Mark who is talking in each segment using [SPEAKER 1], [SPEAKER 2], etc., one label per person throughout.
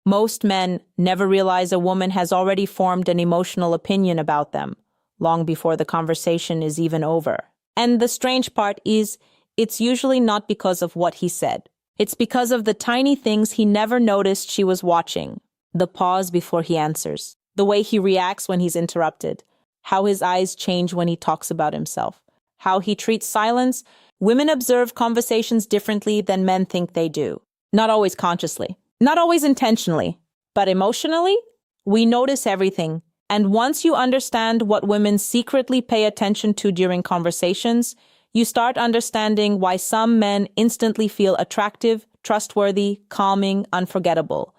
[SPEAKER 1] Most men never realize a woman has already formed an emotional opinion about them, long before the conversation is even over. And the strange part is, it's usually not because of what he said. It's because of the tiny things he never noticed she was watching. The pause before he answers, the way he reacts when he's interrupted, how his eyes change when he talks about himself, how he treats silence. Women observe conversations differently than men think they do. Not always consciously, not always intentionally, but emotionally, we notice everything. And once you understand what women secretly pay attention to during conversations, you start understanding why some men instantly feel attractive, trustworthy, calming, unforgettable,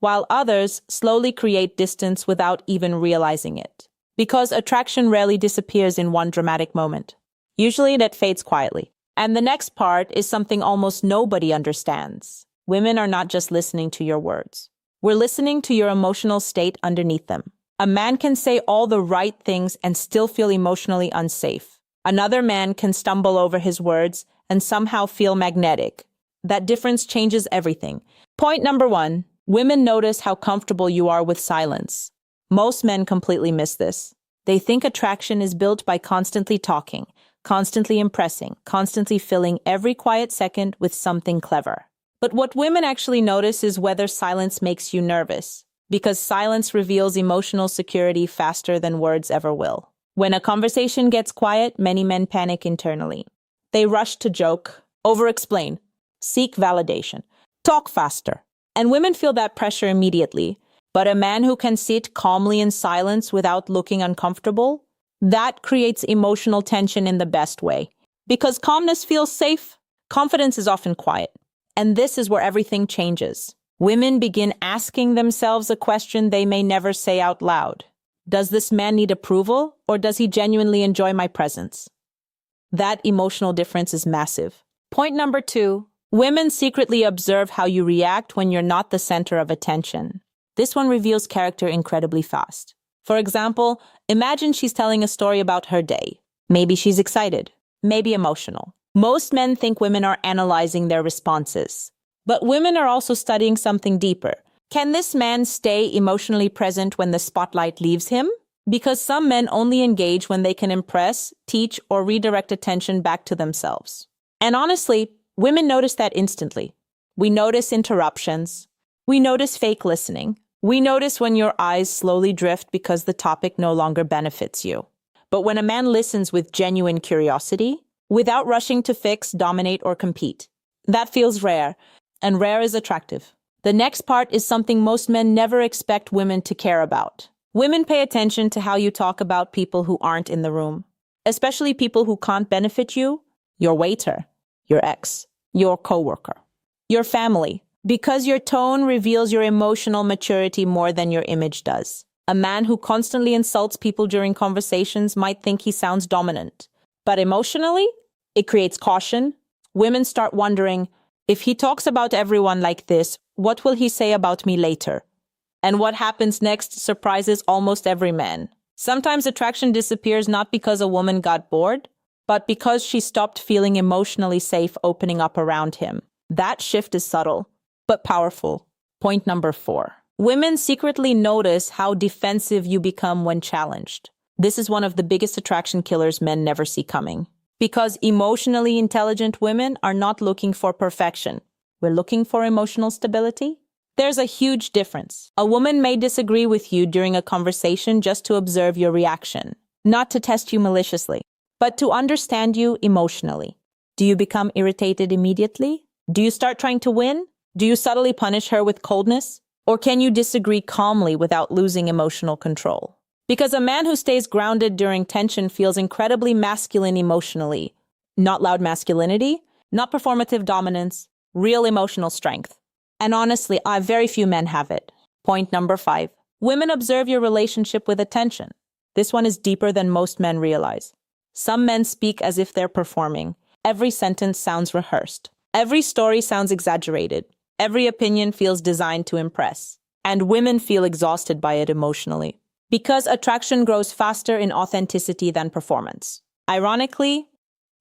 [SPEAKER 1] while others slowly create distance without even realizing it. Because attraction rarely disappears in one dramatic moment. Usually that fades quietly. And the next part is something almost nobody understands. Women are not just listening to your words. We're listening to your emotional state underneath them. A man can say all the right things and still feel emotionally unsafe. Another man can stumble over his words and somehow feel magnetic. That difference changes everything. Point number 1, women notice how comfortable you are with silence. Most men completely miss this. They think attraction is built by constantly talking, constantly impressing, constantly filling every quiet second with something clever. But what women actually notice is whether silence makes you nervous, because silence reveals emotional security faster than words ever will. When a conversation gets quiet, many men panic internally. They rush to joke, over-explain, seek validation, talk faster. And women feel that pressure immediately. But a man who can sit calmly in silence without looking uncomfortable, that creates emotional tension in the best way. Because calmness feels safe, confidence is often quiet. And this is where everything changes. Women begin asking themselves a question they may never say out loud. Does this man need approval, or does he genuinely enjoy my presence? That emotional difference is massive. Point number 2, women secretly observe how you react when you're not the center of attention. This one reveals character incredibly fast. For example, imagine she's telling a story about her day. Maybe she's excited, maybe emotional. Most men think women are analyzing their responses. But women are also studying something deeper. Can this man stay emotionally present when the spotlight leaves him? Because some men only engage when they can impress, teach, or redirect attention back to themselves. And honestly, women notice that instantly. We notice interruptions. We notice fake listening. We notice when your eyes slowly drift because the topic no longer benefits you. But when a man listens with genuine curiosity, without rushing to fix, dominate, or compete, that feels rare, and rare is attractive. The next part is something most men never expect women to care about. Women pay attention to how you talk about people who aren't in the room, especially people who can't benefit you, your waiter, your ex, your coworker, your family, because your tone reveals your emotional maturity more than your image does. A man who constantly insults people during conversations might think he sounds dominant, but emotionally, it creates caution. Women start wondering, if he talks about everyone like this, what will he say about me later? And what happens next surprises almost every man. Sometimes attraction disappears not because a woman got bored, but because she stopped feeling emotionally safe opening up around him. That shift is subtle, but powerful. Point number 4. Women secretly notice how defensive you become when challenged. This is one of the biggest attraction killers men never see coming. Because emotionally intelligent women are not looking for perfection. We're looking for emotional stability. There's a huge difference. A woman may disagree with you during a conversation just to observe your reaction, not to test you maliciously, but to understand you emotionally. Do you become irritated immediately? Do you start trying to win? Do you subtly punish her with coldness? Or can you disagree calmly without losing emotional control? Because a man who stays grounded during tension feels incredibly masculine emotionally. Not loud masculinity, not performative dominance, real emotional strength. And honestly, very few men have it. Point number 5. Women observe your relationship with attention. This one is deeper than most men realize. Some men speak as if they're performing. Every sentence sounds rehearsed. Every story sounds exaggerated. Every opinion feels designed to impress. And women feel exhausted by it emotionally. Because attraction grows faster in authenticity than performance. Ironically,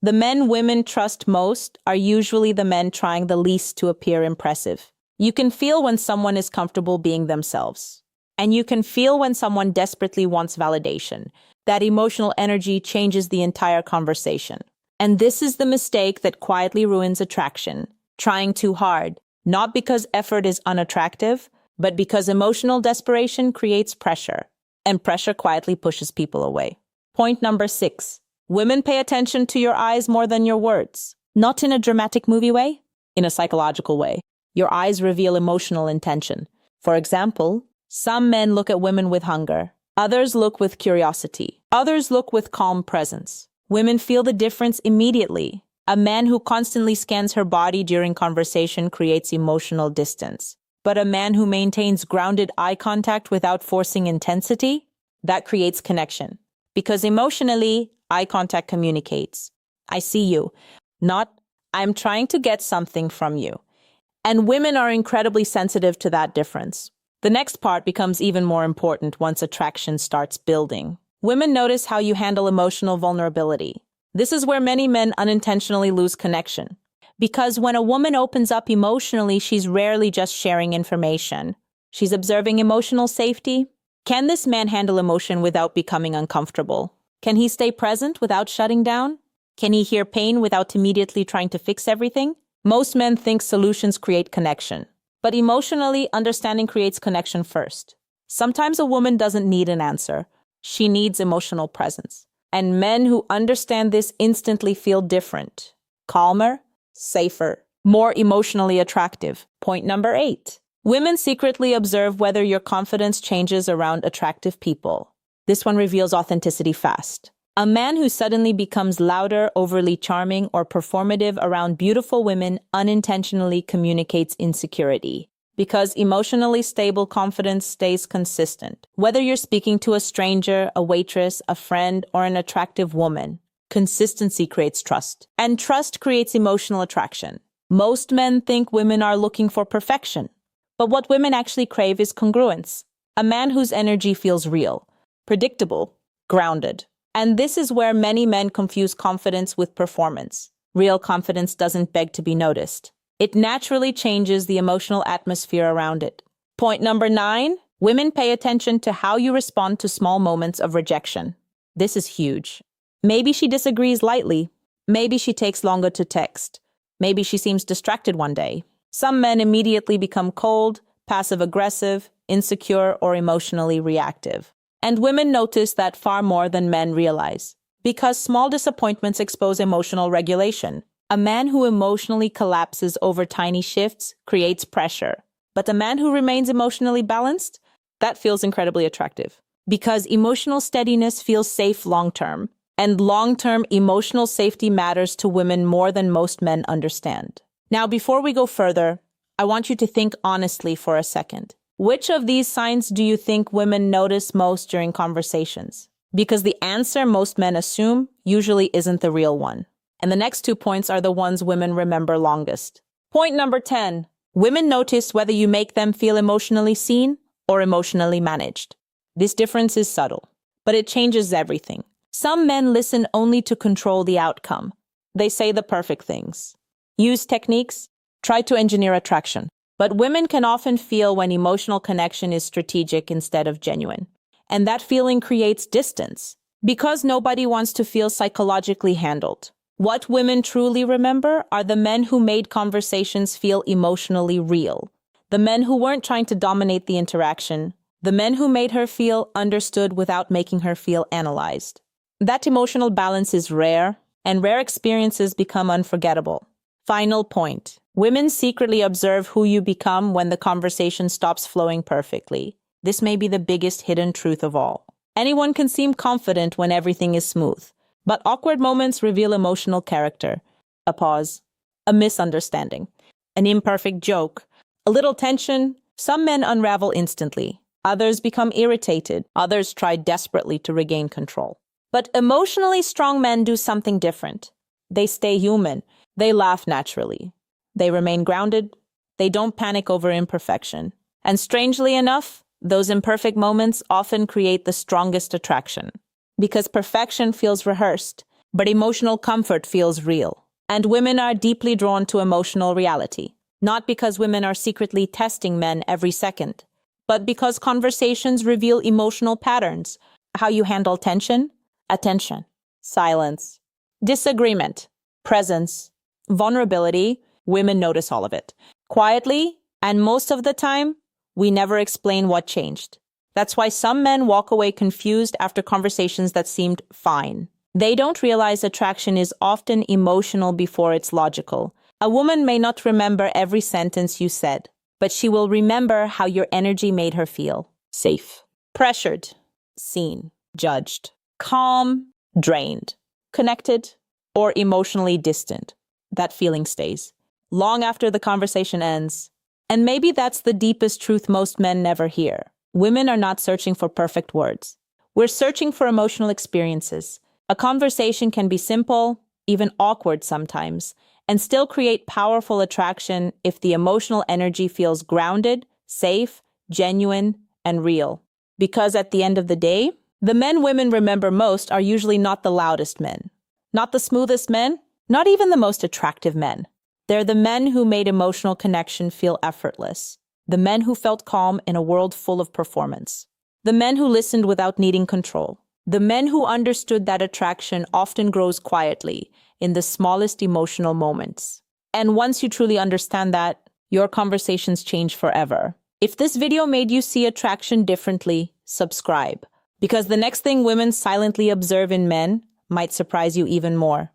[SPEAKER 1] the men women trust most are usually the men trying the least to appear impressive. You can feel when someone is comfortable being themselves. And you can feel when someone desperately wants validation. That emotional energy changes the entire conversation. And this is the mistake that quietly ruins attraction. Trying too hard, not because effort is unattractive, but because emotional desperation creates pressure. And pressure quietly pushes people away. Point number 6. Women pay attention to your eyes more than your words. Not in a dramatic movie way, in a psychological way. Your eyes reveal emotional intention. For example, some men look at women with hunger. Others look with curiosity. Others look with calm presence. Women feel the difference immediately. A man who constantly scans her body during conversation creates emotional distance. But a man who maintains grounded eye contact without forcing intensity, that creates connection. Because emotionally, eye contact communicates. I see you, not I'm trying to get something from you. And women are incredibly sensitive to that difference. The next part becomes even more important once attraction starts building. Women notice how you handle emotional vulnerability. This is where many men unintentionally lose connection. Because when a woman opens up emotionally, she's rarely just sharing information. She's observing emotional safety. Can this man handle emotion without becoming uncomfortable? Can he stay present without shutting down? Can he hear pain without immediately trying to fix everything? Most men think solutions create connection. But emotionally, understanding creates connection first. Sometimes a woman doesn't need an answer. She needs emotional presence. And men who understand this instantly feel different. Calmer, safer, more emotionally attractive. Point number 8. Women secretly observe whether your confidence changes around attractive people. This one reveals authenticity fast. A man who suddenly becomes louder, overly charming, or performative around beautiful women unintentionally communicates insecurity. Because emotionally stable confidence stays consistent. Whether you're speaking to a stranger, a waitress, a friend, or an attractive woman, consistency creates trust. And trust creates emotional attraction. Most men think women are looking for perfection. But what women actually crave is congruence. A man whose energy feels real, predictable, grounded. And this is where many men confuse confidence with performance. Real confidence doesn't beg to be noticed. It naturally changes the emotional atmosphere around it. Point number 9. Women pay attention to how you respond to small moments of rejection. This is huge. Maybe she disagrees lightly. Maybe she takes longer to text. Maybe she seems distracted one day. Some men immediately become cold, passive-aggressive, insecure, or emotionally reactive. And women notice that far more than men realize. Because small disappointments expose emotional regulation. A man who emotionally collapses over tiny shifts creates pressure. But a man who remains emotionally balanced, that feels incredibly attractive. Because emotional steadiness feels safe long-term. And long-term emotional safety matters to women more than most men understand. Now, before we go further, I want you to think honestly for a second. Which of these signs do you think women notice most during conversations? Because the answer most men assume usually isn't the real one. And the next 2 points are the ones women remember longest. Point number 10. Women notice whether you make them feel emotionally seen or emotionally managed. This difference is subtle, but it changes everything. Some men listen only to control the outcome. They say the perfect things, use techniques, try to engineer attraction. But women can often feel when emotional connection is strategic instead of genuine. And that feeling creates distance, because nobody wants to feel psychologically handled. What women truly remember are the men who made conversations feel emotionally real. The men who weren't trying to dominate the interaction. The men who made her feel understood without making her feel analyzed. That emotional balance is rare, and rare experiences become unforgettable. Final point. Women secretly observe who you become when the conversation stops flowing perfectly. This may be the biggest hidden truth of all. Anyone can seem confident when everything is smooth, but awkward moments reveal emotional character. A pause, a misunderstanding, an imperfect joke, a little tension. Some men unravel instantly. Others become irritated. Others try desperately to regain control. But emotionally strong men do something different. They stay human. They laugh naturally. They remain grounded. They don't panic over imperfection. And strangely enough, those imperfect moments often create the strongest attraction. Because perfection feels rehearsed, but emotional comfort feels real. And women are deeply drawn to emotional reality. Not because women are secretly testing men every second, but because conversations reveal emotional patterns. How you handle tension, attention, silence, disagreement, presence, vulnerability. Women notice all of it. Quietly, and most of the time, we never explain what changed. That's why some men walk away confused after conversations that seemed fine. They don't realize attraction is often emotional before it's logical. A woman may not remember every sentence you said, but she will remember how your energy made her feel. Safe, pressured, seen, judged, calm, drained, connected, or emotionally distant. That feeling stays long after the conversation ends. And maybe that's the deepest truth most men never hear. Women are not searching for perfect words. We're searching for emotional experiences. A conversation can be simple, even awkward sometimes, and still create powerful attraction if the emotional energy feels grounded, safe, genuine, and real. Because at the end of the day, the men women remember most are usually not the loudest men, not the smoothest men, not even the most attractive men. They're the men who made emotional connection feel effortless, the men who felt calm in a world full of performance, the men who listened without needing control, the men who understood that attraction often grows quietly in the smallest emotional moments. And once you truly understand that, your conversations change forever. If this video made you see attraction differently, subscribe, because the next thing women silently observe in men might surprise you even more.